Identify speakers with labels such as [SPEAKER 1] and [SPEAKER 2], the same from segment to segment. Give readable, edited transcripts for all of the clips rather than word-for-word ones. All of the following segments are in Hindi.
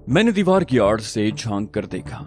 [SPEAKER 1] मैंने दीवार की आड़ से झांक कर देखा।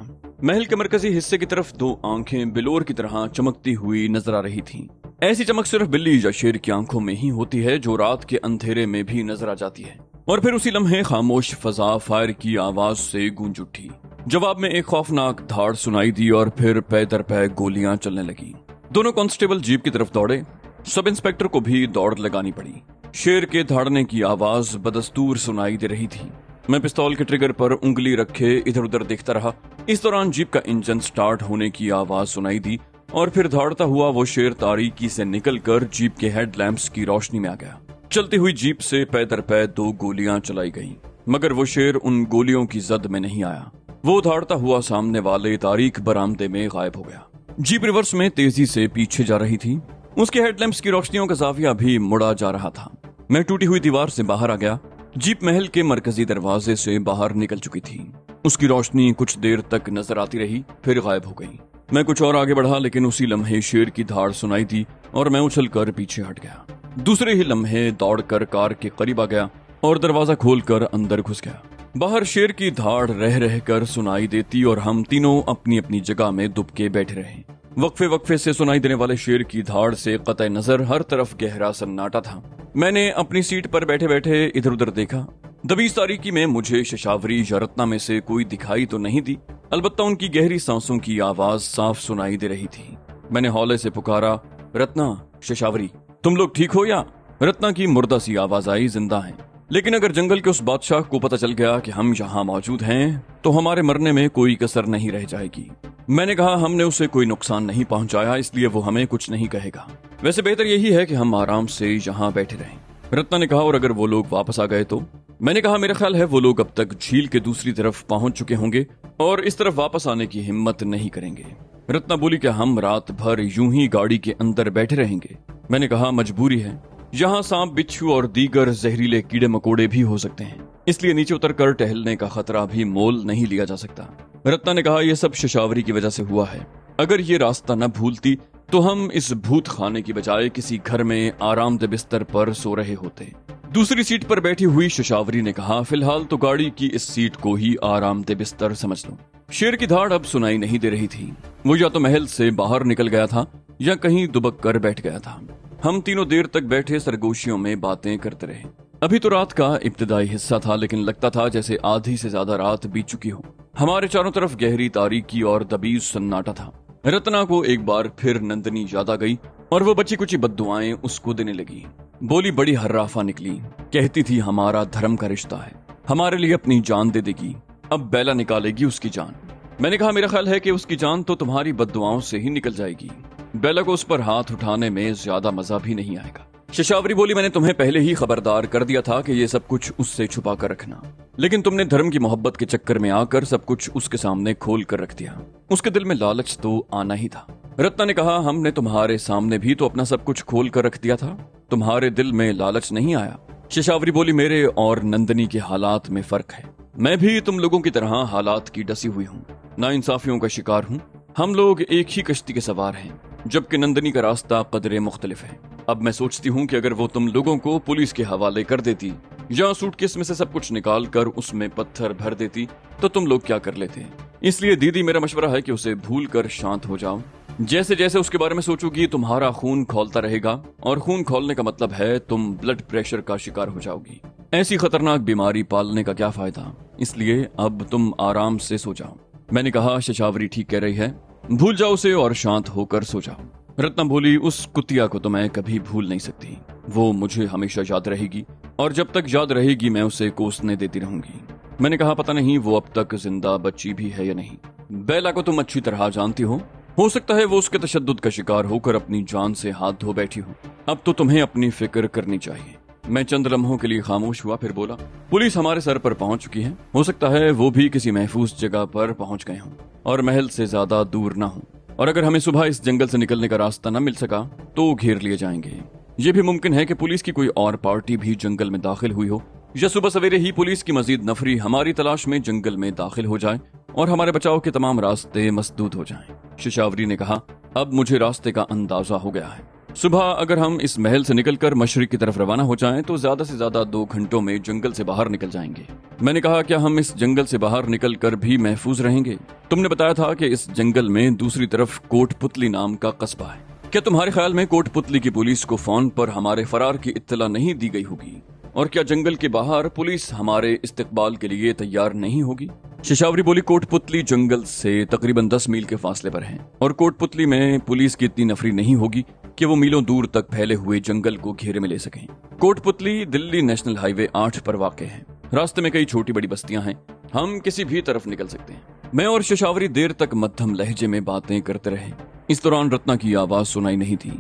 [SPEAKER 1] महल के मरकजी हिस्से की तरफ दो आंखें बिलोर की तरह चमकती हुई नजर आ रही थीं। ऐसी चमक सिर्फ बिल्ली या शेर की आंखों में ही होती है, जो रात के अंधेरे में भी नजर आ जाती है। और फिर उसी लम्हे खामोश फजा फायर की आवाज से गूंज उठी। जवाब में एक खौफनाक धाड़ सुनाई दी और फिर पै दर पै गोलियां चलने लगी। दोनों कांस्टेबल जीप की तरफ दौड़े। सब इंस्पेक्टर को भी दौड़ लगानी पड़ी। शेर के धाड़ने की आवाज बदस्तूर सुनाई दे रही थी। मैं पिस्तौल के ट्रिगर पर उंगली रखे इधर उधर देखता रहा। इस दौरान जीप का इंजन स्टार्ट होने की आवाज सुनाई दी और फिर धाड़ता हुआ वो शेर तारीकी से निकलकर जीप के हेडलैम्प्स की रोशनी में आ गया। चलती हुई जीप से पै दर पै दो गोलियां चलाई गईं, मगर वो शेर उन गोलियों की जद में नहीं आया। वो धाड़ता हुआ सामने वाले तारीक बरामदे में गायब हो गया। जीप रिवर्स में तेजी से पीछे जा रही थी। उसके हेडलैम्प्स की रोशनियों का जाविया भी मुड़ा जा रहा था। मैं टूटी हुई दीवार से बाहर आ गया। जीप महल के मरकजी दरवाजे से बाहर निकल चुकी थी। उसकी रोशनी कुछ देर तक नजर आती रही, फिर गायब हो गई। मैं कुछ और आगे बढ़ा, लेकिन उसी लम्हे शेर की धाड़ सुनाई दी और मैं उछलकर पीछे हट गया। दूसरे ही लम्हे दौड़कर कार के करीब आ गया और दरवाजा खोलकर अंदर घुस गया। बाहर शेर की धाड़ रह रह कर सुनाई देती और हम तीनों अपनी अपनी जगह में दुबके बैठे रहे। वक्फे वक्फे से सुनाई देने वाले शेर की धाड़ से कतई नजर हर तरफ गहरा सन्नाटा था। मैंने अपनी सीट पर बैठे बैठे इधर उधर देखा। दबीज तारीकी में मुझे शशावरी या रत्ना में से कोई दिखाई तो नहीं दी, अलबत्ता उनकी गहरी सांसों की आवाज साफ सुनाई दे रही थी। मैंने हौले से पुकारा, रत्ना, शशावरी, तुम लोग ठीक हो या? रत्ना की मुर्दा सी आवाज आई, जिंदा है। लेकिन अगर जंगल के उस बादशाह को पता चल गया कि हम यहाँ मौजूद हैं, तो हमारे मरने में कोई कसर नहीं रह जाएगी। मैंने कहा, हमने उसे कोई नुकसान नहीं पहुंचाया, इसलिए वो हमें कुछ नहीं कहेगा। वैसे बेहतर यही है कि हम आराम से यहाँ बैठे रहें। रत्ना ने कहा, और अगर वो लोग वापस आ गए तो? मैंने कहा, मेरा ख्याल है वो लोग अब तक झील के दूसरी तरफ पहुंच चुके होंगे और इस तरफ वापस आने की हिम्मत नहीं करेंगे। रत्ना बोली, क्या हम रात भर यूं ही गाड़ी के अंदर बैठे रहेंगे? मैंने कहा, मजबूरी है। यहाँ सांप, बिच्छू और दीगर जहरीले कीड़े मकोड़े भी हो सकते हैं, इसलिए नीचे उतरकर टहलने का खतरा भी मोल नहीं लिया जा सकता। रत्ना ने कहा, यह सब शशावरी की वजह से हुआ है। अगर ये रास्ता न भूलती तो हम इस भूत खाने की बजाय किसी घर में आरामदेह बिस्तर पर सो रहे होते। दूसरी सीट पर बैठी हुई शशावरी ने कहा, फिलहाल तो गाड़ी की इस सीट को ही आरामदेह बिस्तर समझ लो। शेर की धाड़ अब सुनाई नहीं दे रही थी। वो या तो महल से बाहर निकल गया था या कहीं दुबक कर बैठ गया था। हम तीनों देर तक बैठे सरगोशियों में बातें करते रहे। अभी तो रात का इब्तिदाई हिस्सा था, लेकिन लगता था जैसे आधी से ज्यादा रात बीत चुकी हो। हमारे चारों तरफ गहरी तारीकी और दबीज सन्नाटा था। रत्ना को एक बार फिर नंदनी याद आ गई और वो बची कुची बद्दुआएं उसको देने लगी। बोली बड़ी हर्राफा निकली, कहती थी हमारा धर्म का रिश्ता है, हमारे लिए अपनी जान दे देगी, अब बेला निकालेगी उसकी जान। मैंने कहा, मेरा ख्याल है कि उसकी जान तो तुम्हारी बद्दुआओं से ही निकल जाएगी। बेला को उस पर हाथ उठाने में ज्यादा मजा भी नहीं आएगा। शशावरी बोली, मैंने तुम्हें पहले ही खबरदार कर दिया था कि ये सब कुछ उससे छुपा कर रखना, लेकिन तुमने धर्म की मोहब्बत के चक्कर में आकर सब कुछ उसके सामने खोल कर रख दिया। उसके दिल में लालच तो आना ही था। रत्ना ने कहा, हमने तुम्हारे सामने भी तो अपना सब कुछ खोल कर रख दिया था, तुम्हारे दिल में लालच नहीं आया। शशावरी बोली, मेरे और नंदनी के हालात में फर्क है। मैं भी तुम लोगों की तरह हालात की डसी हुई हूँ, नाइंसाफियों का शिकार हूँ। हम लोग एक ही कश्ती के सवार हैं, जबकि नंदनी का रास्ता कदरे मुख्तलिफ है। अब मैं सोचती हूँ कि अगर वो तुम लोगों को पुलिस के हवाले कर देती या सूटकेस में से सब कुछ निकाल कर उसमें पत्थर भर देती तो तुम लोग क्या कर लेते। इसलिए दीदी, मेरा मशवरा है कि उसे भूल कर शांत हो जाओ। जैसे जैसे उसके बारे में सोचोगी तुम्हारा खून खौलता रहेगा, और खून खौलने का मतलब है तुम ब्लड प्रेशर का शिकार हो जाओगी। ऐसी खतरनाक बीमारी पालने का क्या फायदा, इसलिए अब तुम आराम से सो जाओ। मैंने कहा, शशावरी ठीक कह रही है, भूल जाओ उसे और शांत होकर सो जाओ। रत्ना बोली, उस कुतिया को तो मैं कभी भूल नहीं सकती, वो मुझे हमेशा याद रहेगी और जब तक याद रहेगी मैं उसे कोसने देती रहूंगी। मैंने कहा, पता नहीं वो अब तक जिंदा बच्ची भी है या नहीं। बेला को तुम अच्छी तरह जानती हो सकता है वो उसके तशद्दुद का शिकार होकर अपनी जान से हाथ धो बैठी हो। अब तो तुम्हें अपनी फिक्र करनी चाहिए। मैं चंद लम्हों के लिए खामोश हुआ, फिर बोला, पुलिस हमारे सर पर पहुंच चुकी है। हो सकता है वो भी किसी महफूज जगह पर पहुंच गए हों और महल से ज्यादा दूर ना हो, और अगर हमें सुबह इस जंगल से निकलने का रास्ता न मिल सका तो घेर लिए जाएंगे। ये भी मुमकिन है कि पुलिस की कोई और पार्टी भी जंगल में दाखिल हुई हो, या सुबह सवेरे ही पुलिस की मजीद नफरी हमारी तलाश में जंगल में दाखिल हो जाए और हमारे बचाव के तमाम रास्ते मसदूद हो जाएं। शशावरी ने कहा, अब मुझे रास्ते का अंदाजा हो गया है। सुबह अगर हम इस महल से निकलकर मशरिक की तरफ रवाना हो जाएं तो ज्यादा से ज्यादा 2 घंटों में जंगल से बाहर निकल जाएंगे। मैंने कहा, क्या हम इस जंगल से बाहर निकलकर भी महफूज रहेंगे? तुमने बताया था कि इस जंगल में दूसरी तरफ कोटपुतली नाम का कस्बा है। क्या तुम्हारे ख्याल में कोटपुतली की पुलिस को फोन पर हमारे फरार की इत्तला नहीं दी गई होगी? और क्या जंगल के बाहर पुलिस हमारे इस्तकबाल के लिए तैयार नहीं होगी? शेशावरी बोली, कोटपुतली जंगल से तकरीबन 10 मील के फासले पर है और कोटपुतली में पुलिस की इतनी नफरी नहीं होगी कि वो मीलों दूर तक फैले हुए जंगल को घेरे में ले सकें। कोटपुतली दिल्ली नेशनल हाईवे 8 पर वाक़ है। रास्ते में कई छोटी बड़ी बस्तियां हैं, हम किसी भी तरफ निकल सकते हैं। मैं और शेशावरी देर तक मध्यम लहजे में बातें करते रहे। इस दौरान रत्ना की आवाज सुनाई नहीं थी।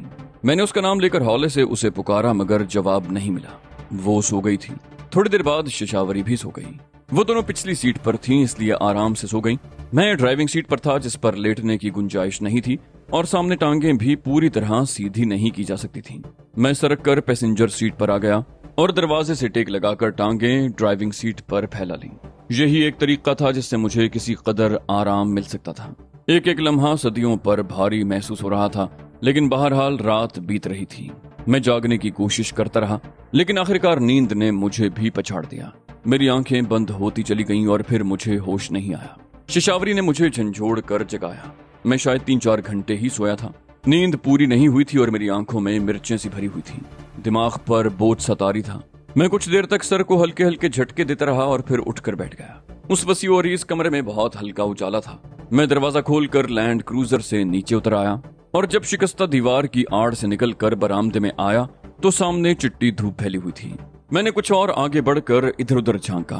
[SPEAKER 1] मैंने उसका नाम लेकर हौले से उसे पुकारा मगर जवाब नहीं मिला। वो सो गई थी। थोड़ी देर बाद शेशावरी भी सो गई। वो दोनों पिछली सीट पर थीं, इसलिए आराम से सो गईं। मैं ड्राइविंग सीट पर था जिस पर लेटने की गुंजाइश नहीं थी और सामने टांगें भी पूरी तरह सीधी नहीं की जा सकती थीं। मैं सरक कर पैसेंजर सीट पर आ गया और दरवाजे से टेक लगाकर टांगें ड्राइविंग सीट पर फैला ली। यही एक तरीका था जिससे मुझे किसी कदर आराम मिल सकता था। एक एक लम्हा सदियों पर भारी महसूस हो रहा था, लेकिन बहरहाल रात बीत रही थी। मैं जागने की कोशिश करता रहा, लेकिन आखिरकार नींद ने मुझे भी पछाड़ दिया। मेरी आंखें बंद होती चली गईं और फिर मुझे होश नहीं आया। शेशावरी ने मुझे झंझोड़ कर जगाया। मैं शायद 3-4 घंटे ही सोया था। नींद पूरी नहीं हुई थी और मेरी आंखों में मिर्चें सी भरी हुई थी। दिमाग पर बोझ सा तारी था। मैं कुछ देर तक सर को हल्के हल्के झटके देता रहा और फिर उठकर बैठ गया। उस वसी और इस कमरे में बहुत हल्का उजाला था। मैं दरवाजा खोलकर लैंड क्रूजर से नीचे उतर आया और जब शिकस्ता दीवार की आड़ से निकलकर बरामदे में आया तो सामने चिट्टी धूप फैली हुई थी। मैंने कुछ और आगे बढ़कर इधर उधर झांका।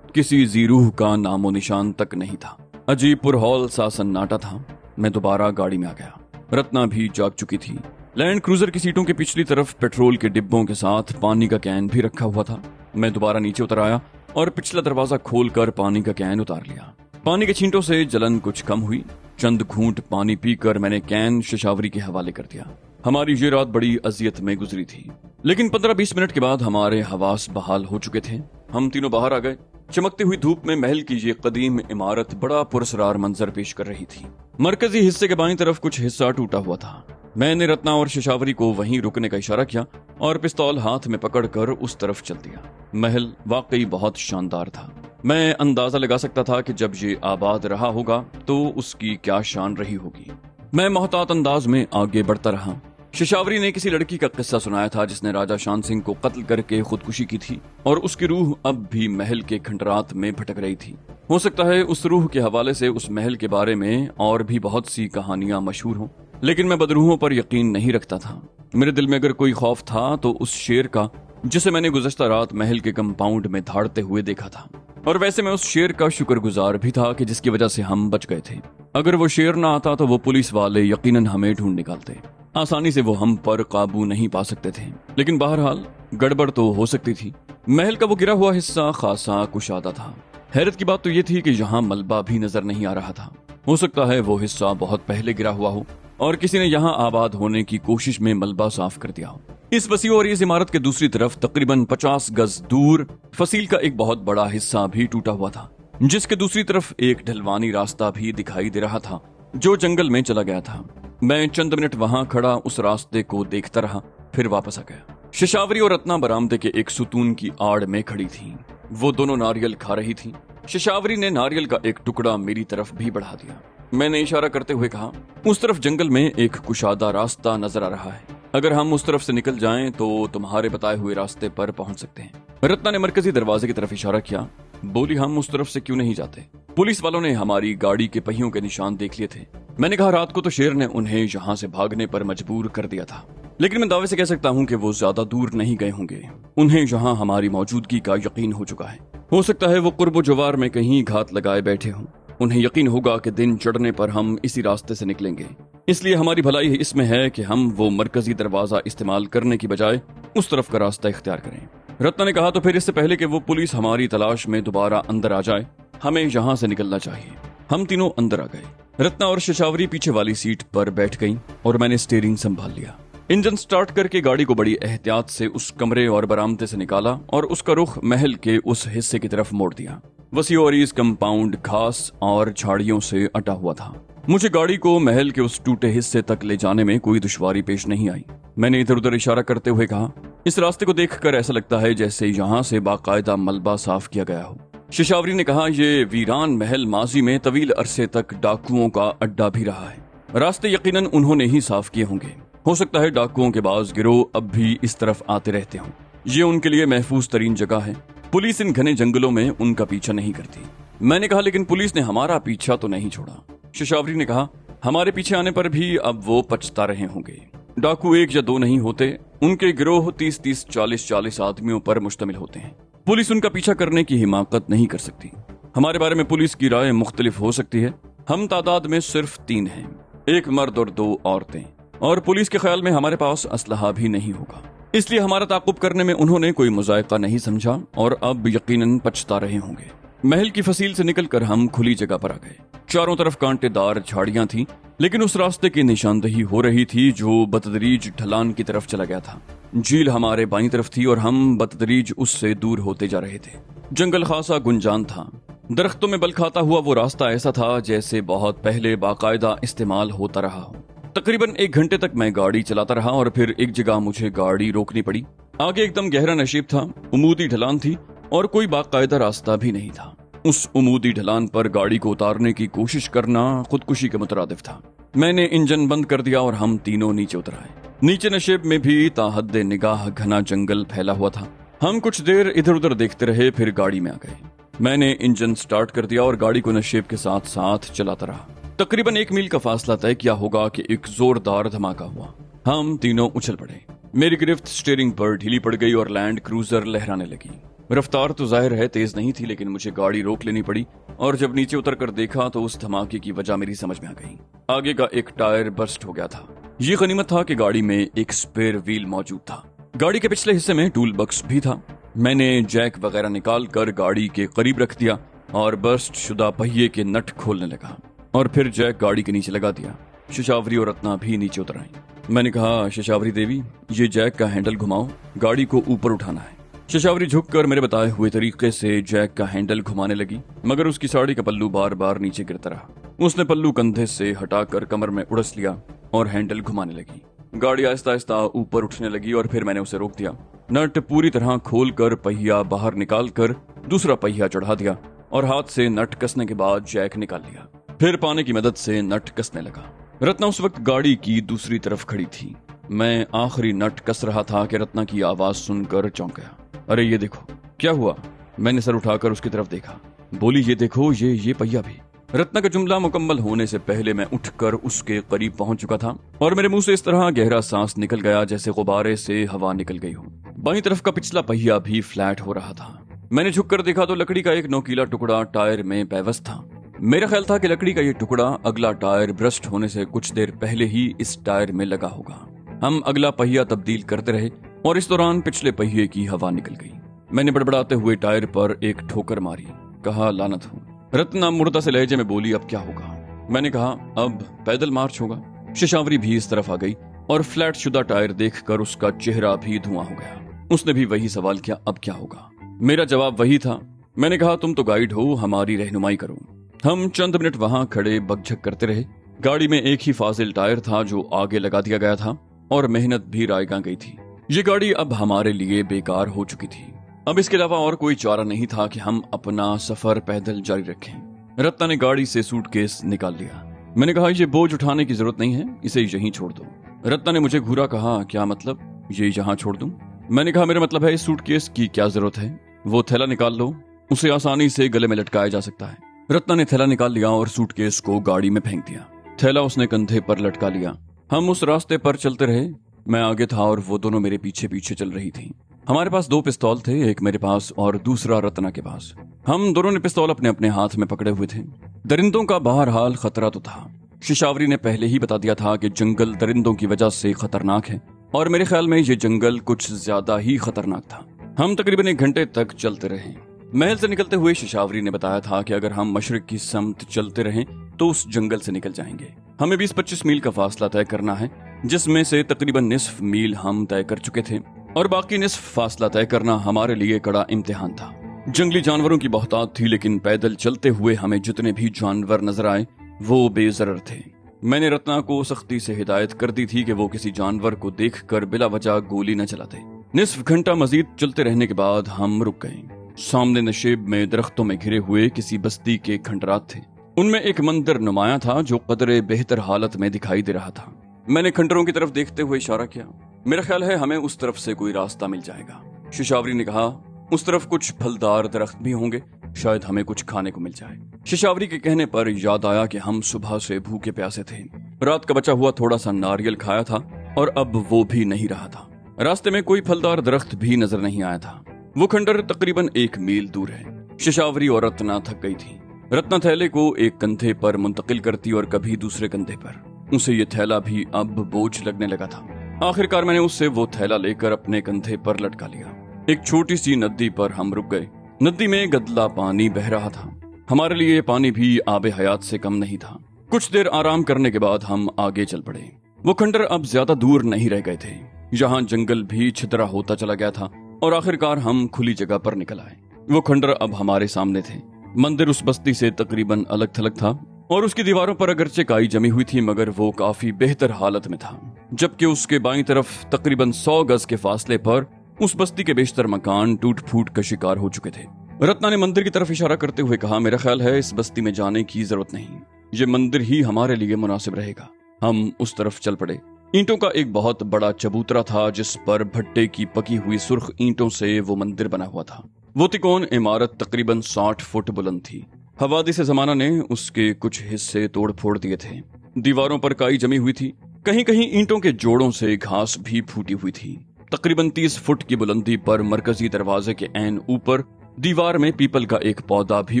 [SPEAKER 1] किसी जीरूह का नामो निशान तक नहीं था। अजीब पुरहौल सा सन्नाटा था। मैं दोबारा गाड़ी में आ गया। रत्ना भी जाग चुकी थी। लैंड क्रूजर की सीटों के पिछली तरफ पेट्रोल के डिब्बों के साथ पानी का कैन भी रखा हुआ था। मैं दोबारा नीचे उतर आया और पिछला दरवाजा खोलकर पानी का कैन उतार लिया। पानी के छींटों से जलन कुछ कम हुई। चंद घूंट पानी पीकर मैंने कैन शेशावरी के हवाले कर दिया। हमारी ये रात बड़ी अजियत में गुजरी थी, लेकिन 15-20 मिनट के बाद हमारे हवास बहाल हो चुके थे। हम तीनों बाहर आ गए। चमकती हुई धूप में महल की ये कदीम इमारत बड़ा पुरस्रार मंजर पेश कर रही थी। मरकजी हिस्से के बाईं तरफ कुछ हिस्सा टूटा हुआ था। मैंने रत्ना और शेशावरी को वहीं रुकने का इशारा किया और पिस्तौल हाथ में पकड़कर उस तरफ चल दिया। महल वाकई बहुत शानदार था। मैं अंदाजा लगा सकता था कि जब ये आबाद रहा होगा तो उसकी क्या शान रही होगी। मैं मोहतात अंदाज में आगे बढ़ता रहा। शेशावरी ने किसी लड़की का किस्सा सुनाया था जिसने राजा शान सिंह को कत्ल करके खुदकुशी की थी और उसकी रूह अब भी महल के खंडरात में भटक रही थी। हो सकता है उस रूह के हवाले से उस महल के बारे में और भी बहुत सी कहानियां मशहूर हों, लेकिन मैं बदरूहों पर यकीन नहीं रखता था। मेरे दिल में अगर कोई खौफ था तो उस शेर का जिसे मैंने गुज़श्ता रात महल के कंपाउंड में धाड़ते हुए देखा था। और वैसे मैं उस शेर का शुक्रगुजार भी था कि जिसकी वजह से हम बच गए थे। अगर वो शेर ना आता तो वो पुलिस वाले यकीनन हमें ढूंढ निकालते। आसानी से वो हम पर काबू नहीं पा सकते थे, लेकिन बहरहाल गड़बड़ तो हो सकती थी। महल का वो गिरा हुआ हिस्सा खासा कुशादा था। हैरत की बात तो ये थी कि यहाँ मलबा भी नजर नहीं आ रहा था। हो सकता है वो हिस्सा बहुत पहले गिरा हुआ हो और किसी ने यहाँ आबाद होने की कोशिश में मलबा साफ कर दिया हो। इस वसी और इस इमारत के दूसरी तरफ तकरीबन 50 गज दूर फसील का एक बहुत बड़ा हिस्सा भी टूटा हुआ था, जिसके दूसरी तरफ एक ढलवानी रास्ता भी दिखाई दे रहा था जो जंगल में चला गया था। मैं चंद मिनट वहां खड़ा उस रास्ते को देखता रहा, फिर वापस आ गया। शेशावरी और रत्ना बरामदे के एक सुतून की आड़ में खड़ी थी। वो दोनों नारियल खा रही थी। शेशावरी ने नारियल का एक टुकड़ा मेरी तरफ भी बढ़ा दिया। मैंने इशारा करते हुए कहा, उस तरफ जंगल में एक कुशादा रास्ता नजर आ रहा है। अगर हम उस तरफ से निकल जाएं तो तुम्हारे बताए हुए रास्ते पर पहुंच सकते हैं। रत्ना ने मरकजी दरवाजे की तरफ इशारा किया। बोली, हम उस तरफ से क्यों नहीं जाते? पुलिस वालों ने हमारी गाड़ी के पहियों के निशान देख लिए थे। मैंने कहा, रात को तो शेर ने उन्हें यहाँ से भागने पर मजबूर कर दिया था, लेकिन मैं दावे से कह सकता हूँ कि वो ज्यादा दूर नहीं गए होंगे। उन्हें यहाँ हमारी मौजूदगी का यकीन हो चुका है। हो सकता है वो कुर्बो जवार में कहीं घात लगाए बैठे हों। उन्हें यकीन होगा कि दिन चढ़ने पर हम इसी रास्ते से निकलेंगे, इसलिए हमारी भलाई इसमें है कि हम वो मरकजी दरवाजा इस्तेमाल करने की बजाय उस तरफ का रास्ता इख्तियार करें। रत्ना ने कहा, तो फिर इससे पहले कि वो पुलिस हमारी तलाश में दोबारा अंदर आ जाए हमें यहाँ से निकलना चाहिए। हम तीनों अंदर आ गए। रत्ना और शेशावरी पीछे वाली सीट पर बैठ गईं और मैंने स्टीयरिंग संभाल लिया। इंजन स्टार्ट करके गाड़ी को बड़ी एहतियात से उस कमरे और बरामदे से निकाला और उसका रुख महल के उस हिस्से की तरफ मोड़ दिया। वसी और इस कंपाउंड घास और झाड़ियों से अटा हुआ था। मुझे गाड़ी को महल के उस टूटे हिस्से तक ले जाने में कोई दुश्वारी पेश नहीं आई। मैंने इधर उधर इशारा करते हुए कहा, इस रास्ते को देखकर ऐसा लगता है जैसे यहाँ से बाकायदा मलबा साफ किया गया हो। शेषावरी ने कहा, ये वीरान महल माजी में तवील अरसे तक डाकुओं का अड्डा भी रहा है। रास्ते यकीनन उन्होंने ही साफ किए होंगे। हो सकता है डाकुओं के बाज गिरोह अब भी इस तरफ आते रहते हों। ये उनके लिए महफूज तरीन जगह है। पुलिस इन घने जंगलों में उनका पीछा नहीं करती। मैंने कहा, लेकिन पुलिस ने हमारा पीछा तो नहीं छोड़ा। शेषावरी ने कहा, हमारे पीछे आने पर भी अब वो पछता रहे होंगे। डाकू एक या दो नहीं होते, उनके गिरोह 30-30, 40-40 आदमियों पर मुश्तमिल होते हैं। पुलिस उनका पीछा करने की हिमाकत नहीं कर सकती। हमारे बारे में पुलिस की राय मुख्तलिफ हो सकती है। हम तादाद में सिर्फ 3 हैं, 1 मर्द और 2 औरतें, और पुलिस के ख्याल में हमारे पास असलहा भी नहीं होगा। इसलिए हमारा ताकुब करने में उन्होंने कोई मुजायका नहीं समझा और अब यकीनन पछता रहे होंगे। महल की फसील से निकलकर हम खुली जगह पर आ गए। चारों तरफ कांटेदार झाड़ियां थीं, लेकिन उस रास्ते की निशानदही हो रही थी जो बतदरीज ढलान की तरफ चला गया था। झील हमारे बाईं तरफ थी और हम बतदरीज उससे दूर होते जा रहे थे। जंगल खासा गुंजान था। दरख्तों में बल खाता हुआ वो रास्ता ऐसा था जैसे बहुत पहले बाकायदा इस्तेमाल होता रहा हो। तकरीबन 1 घंटे तक मैं गाड़ी चलाता रहा और फिर एक जगह मुझे गाड़ी रोकनी पड़ी। आगे एकदम गहरा नशीब था, उमूदी ढलान थी और कोई बाकायदा रास्ता भी नहीं था। उस उमूदी ढलान पर गाड़ी को उतारने की कोशिश करना खुदकुशी के मुतरादिफ था। मैंने इंजन बंद कर दिया और हम तीनों नीचे उतर आए। नीचे नशेब में भी ताहद्दे निगाह घना जंगल फैला हुआ था। हम कुछ देर इधर उधर देखते रहे, फिर गाड़ी में आ गए। मैंने इंजन स्टार्ट कर दिया और गाड़ी को नशेब के साथ साथ चलाता रहा। तकरीबन 1 मील का फासला तय किया होगा कि एक जोरदार धमाका हुआ। हम तीनों उछल पड़े। मेरी गिरफ्त स्टीयरिंग पर ढीली पड़ गई और लैंड क्रूजर लहराने लगी। रफ्तार तो जाहिर है तेज नहीं थी, लेकिन मुझे गाड़ी रोक लेनी पड़ी और जब नीचे उतर कर देखा तो उस धमाके की वजह मेरी समझ में आ गई। आगे का एक टायर बर्स्ट हो गया था। ये गनीमत था कि गाड़ी में एक स्पेयर व्हील मौजूद था। गाड़ी के पिछले हिस्से में टूल बक्स भी था। मैंने जैक वगैरह निकाल कर गाड़ी के करीब रख दिया और बर्स्ट शुदा पहिए के नट खोलने लगा और फिर जैक गाड़ी के नीचे लगा दिया। शेषावरी और रत्ना भी नीचे उतर आई। मैंने कहा, शेषावरी देवी, ये जैक का हैंडल घुमाओ, गाड़ी को ऊपर उठाना है। शेषावरी झुककर मेरे बताए हुए तरीके से जैक का हैंडल घुमाने लगी, मगर उसकी साड़ी का पल्लू बार बार नीचे गिरता रहा। उसने पल्लू कंधे से हटाकर कमर में उड़स लिया और हैंडल घुमाने लगी। गाड़ी आहिस्ता आहिस्ता ऊपर उठने लगी और फिर मैंने उसे रोक दिया। नट पूरी तरह खोलकर पहिया बाहर निकाल कर दूसरा पहिया चढ़ा दिया और हाथ से नट कसने के बाद जैक निकाल लिया। फिर पाने की मदद से नट कसने लगा। रत्ना उस वक्त गाड़ी की दूसरी तरफ खड़ी थी। मैं आखिरी नट कस रहा था कि रत्ना की आवाज सुनकर चौंक गया। अरे ये देखो, क्या हुआ? मैंने सर उठाकर उसकी तरफ देखा। बोली, ये देखो, ये पहिया भी। रत्ना का जुमला मुकम्मल होने से पहले मैं उठकर उसके करीब पहुंच चुका था और मेरे मुंह से इस तरह गहरा सांस निकल गया जैसे गुब्बारे से हवा निकल गई हो। बाईं तरफ का पिछला पहिया भी फ्लैट हो रहा था। मैंने झुककर देखा तो लकड़ी का एक नोकीला टुकड़ा टायर में पैवस्त था। मेरा ख्याल था कि लकड़ी का ये टुकड़ा अगला टायर ब्रस्ट होने से कुछ देर पहले ही इस टायर में लगा होगा। हम अगला पहिया तब्दील करते रहे और इस दौरान पिछले पहिए की हवा निकल गई। मैंने बड़बड़ाते हुए टायर पर एक ठोकर मारी। कहा, लानत हो। रत्ना मुर्दा से लहजे में बोली, अब क्या होगा? मैंने कहा, अब पैदल मार्च होगा। शेषावरी भी इस तरफ आ गई और फ्लैट शुदा टायर देखकर उसका चेहरा भी धुआं हो गया। उसने भी वही सवाल किया, अब क्या होगा? मेरा जवाब वही था। मैंने कहा, तुम तो गाइड हो, हमारी रहनुमाई करो। हम चंद मिनट वहां खड़े बकझक करते रहे। गाड़ी में एक ही फाजिल टायर था जो आगे लगा दिया गया था और मेहनत भी रायगा गई थी। ये गाड़ी अब हमारे लिए बेकार हो चुकी थी। अब इसके अलावा और कोई चारा नहीं था कि हम अपना सफर पैदल जारी रखें। रत्ना ने गाड़ी से सूटकेस निकाल लिया। मैंने कहा, ये बोझ उठाने की जरूरत नहीं है, इसे यहीं छोड़ दो। रत्ना ने मुझे घूरा। कहा, क्या मतलब? ये यहाँ छोड़ दूं? मैंने कहा, मेरा मतलब है इस सूटकेस की क्या जरूरत है? वो थैला निकाल लो, उसे आसानी से गले में लटकाया जा सकता है। रत्ना ने थैला निकाल लिया और सूटकेस को गाड़ी में फेंक दिया। थैला उसने कंधे पर लटका लिया। हम उस रास्ते पर चलते रहे। मैं आगे था और वो दोनों मेरे पीछे पीछे चल रही थी। हमारे पास 2 पिस्तौल थे, एक मेरे पास और दूसरा रत्ना के पास। हम दोनों ने पिस्तौल अपने अपने हाथ में पकड़े हुए थे। दरिंदों का बहरहाल खतरा तो था। शेषावरी ने पहले ही बता दिया था कि जंगल दरिंदों की वजह से खतरनाक है और मेरे ख्याल में ये जंगल कुछ ज्यादा ही खतरनाक था। हम तकरीबन 1 घंटे तक चलते रहे। महल से निकलते हुए शेषावरी ने बताया था कि अगर हम मशरिक की समत चलते रहें तो उस जंगल से निकल जाएंगे। हमें 20-25 मील का फासला तय करना है, जिसमें से तकरीबन निस्फ मील हम तय कर चुके थे और बाकी निस्फ फासला तय करना हमारे लिए कड़ा इम्तिहान था। जंगली जानवरों की बहुतात थी, लेकिन पैदल चलते हुए हमें जितने भी जानवर नजर आए वो बेजरर थे। मैंने रत्ना को सख्ती से हिदायत कर दी थी कि वो किसी जानवर को देखकर बिला वजह गोली न चलाते। निस्फ घंटा मजीद चलते रहने के बाद हम रुक गए। सामने नशेब में दरख्तों में घिरे हुए किसी बस्ती के खंडरात थे। उनमें एक मंदिर नुमाया था जो कदरे बेहतर हालत में दिखाई दे रहा था। मैंने खंडरों की तरफ देखते हुए इशारा किया। मेरा ख्याल है हमें उस तरफ से कोई रास्ता मिल जाएगा। शिशावरी ने कहा, उस तरफ कुछ फलदार दरख्त भी होंगे, शायद हमें कुछ खाने को मिल जाए। शिशावरी के कहने पर याद आया कि हम सुबह से भूखे प्यासे थे। रात का बचा हुआ थोड़ा सा नारियल खाया था और अब वो भी नहीं रहा था। रास्ते में कोई फलदार दरख्त भी नजर नहीं आया था। वो खंडर तकरीबन 1 मील दूर है। शिशावरी और रत्ना थक गई थी। रत्ना थैले को एक कंधे पर मुंतकिल करती और कभी दूसरे कंधे पर। उसे ये थैला भी अब बोझ लगने लगा था। आखिरकार मैंने उससे वो थैला लेकर अपने कंधे पर लटका लिया। एक छोटी सी नदी पर हम रुक गए। नदी में गदला पानी बह रहा था। हमारे लिए पानी भी आबे हयात से कम नहीं था। कुछ देर आराम करने के बाद हम आगे चल पड़े। वो खंडर अब ज्यादा दूर नहीं रह गए थे। यहाँ जंगल भी छितरा होता चला गया था और आखिरकार हम खुली जगह पर निकल आए। वो खंडर अब हमारे सामने थे। मंदिर उस बस्ती से तकरीबन अलग थलग था और उसकी दीवारों पर अगरचे काई जमी हुई थी, मगर वो काफी बेहतर हालत में था। जबकि उसके बाईं तरफ तकरीबन 100 गज के फासले पर उस बस्ती के बेशतर मकान टूट फूट का शिकार हो चुके थे। रत्ना ने मंदिर की तरफ इशारा करते हुए कहा, मेरा ख्याल है इस बस्ती में जाने की जरूरत नहीं, ये मंदिर ही हमारे लिए मुनासिब रहेगा। हम उस तरफ चल पड़े। ईंटों का एक बहुत बड़ा चबूतरा था जिस पर भट्टे की पकी हुई सुर्ख ईंटों से वो मंदिर बना हुआ था। वो तिकोन इमारत तकरीबन 60 फुट बुलंद थी। हवादिस जमाना ने उसके कुछ हिस्से तोड़ फोड़ दिए थे। दीवारों पर काई जमी हुई थी। कहीं कहीं ईंटों के जोड़ों से घास भी फूटी हुई थी। तकरीबन 30 फुट की बुलंदी पर मरकजी दरवाजे के ऐन ऊपर दीवार में पीपल का एक पौधा भी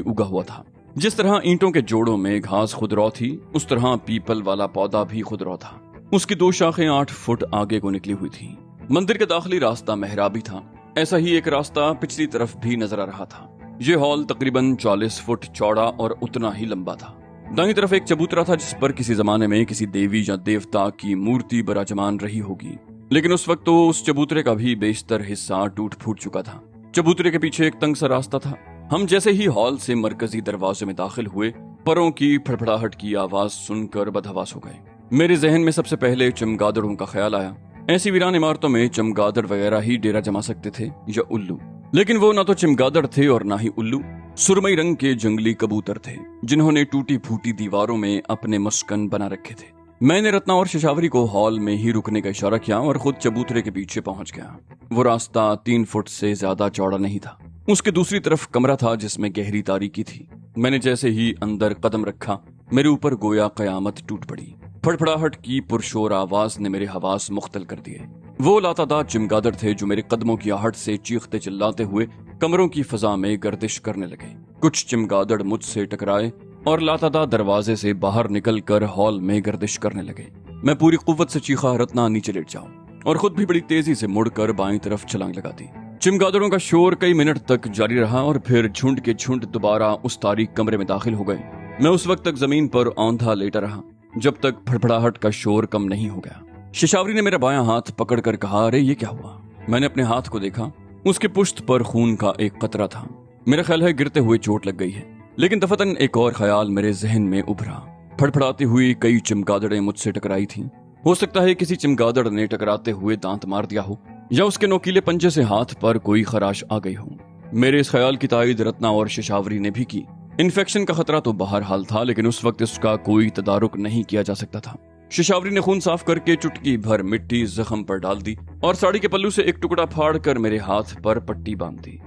[SPEAKER 1] उगा हुआ था। जिस तरह ईंटों के जोड़ों में घास खुदरौ थी, उस तरह पीपल वाला पौधा भी खुदरौ था। उसकी 2 शाखें 8 फुट आगे को निकली हुई थी। मंदिर का दाखिली रास्ता मेहराबी था। ऐसा ही एक रास्ता पिछली तरफ भी नजर आ रहा था। ये हॉल तकरीबन 40 फुट चौड़ा और उतना ही लंबा था। दाईं तरफ एक चबूतरा था जिस पर किसी जमाने में किसी देवी या देवता की मूर्ति विराजमान रही होगी, लेकिन उस वक्त तो उस चबूतरे का भी बेशतर हिस्सा टूट फूट चुका था। चबूतरे के पीछे एक तंग सा रास्ता था। हम जैसे ही हॉल से मरकजी दरवाजे में दाखिल हुए, परों की फड़फड़ाहट की आवाज सुनकर बदहवास हो गए। मेरे जहन में सबसे पहले चमगादड़ों का ख्याल आया। ऐसी वीरान इमारतों में चमगादड़ वगैरह ही डेरा जमा सकते थे या उल्लू, लेकिन वो ना तो चमगादड़ थे और ना ही उल्लू। सुरमई रंग के जंगली कबूतर थे जिन्होंने टूटी फूटी दीवारों में अपने मस्कन बना रखे थे। मैंने रत्ना और शिशावरी को हॉल में ही रुकने का इशारा किया और खुद चबूतरे के पीछे पहुंच गया। वो रास्ता 3 फुट से ज्यादा चौड़ा नहीं था। उसके दूसरी तरफ कमरा था जिसमें गहरी तारीकी थी। मैंने जैसे ही अंदर कदम रखा, मेरे ऊपर गोया कयामत टूट पड़ी। फड़फड़ाहट की पुरशोर आवाज ने मेरे हवास मुख्तल कर दिए। वो लातादाद चमगादड़ थे जो मेरे कदमों की आहट से चीखते चिल्लाते हुए कमरों की फजा में गर्दिश करने लगे। कुछ चमगादड़ मुझसे टकराए और लातादाद दरवाजे से बाहर निकलकर हॉल में गर्दिश करने लगे। मैं पूरी कुव्वत से चीखा, रत्ना नीचे लेट जाओ, और खुद भी बड़ी तेजी से मुड़कर बाईं तरफ छलांग लगा दी। चमगादड़ों का शोर कई मिनट तक जारी रहा और फिर झुंड के झुंड दोबारा उस तारीक कमरे में दाखिल हो गए। मैं उस वक्त तक जमीन पर औंधा लेटा रहा जब तक फड़फड़ाहट का शोर कम नहीं हो गया। शिशावरी ने मेरा बायां हाथ पकड़कर कहा, अरे ये क्या हुआ? मैंने अपने हाथ को देखा। उसके पुश्त पर खून का एक कतरा था। मेरा ख्याल है गिरते हुए चोट लग गई है। लेकिन दफतन एक और ख्याल मेरे जहन में उभरा। फड़फड़ाती हुई कई चमगादड़ें मुझसे टकराई थीं। हो सकता है किसी चमगादड़ ने टकराते हुए दांत मार दिया हो या उसके नोकीले पंजे से हाथ पर कोई खराश आ गई हो। मेरे इस ख्याल की तायीद रत्ना और शिशावरी ने भी की। इन्फेक्शन का खतरा तो बहरहाल था, लेकिन उस वक्त इसका कोई तदारुक नहीं किया जा सकता था। शिशावरी ने खून साफ करके चुटकी भर मिट्टी जख्म पर डाल दी और साड़ी के पल्लू से एक टुकड़ा फाड़ कर मेरे हाथ पर पट्टी बांध दी।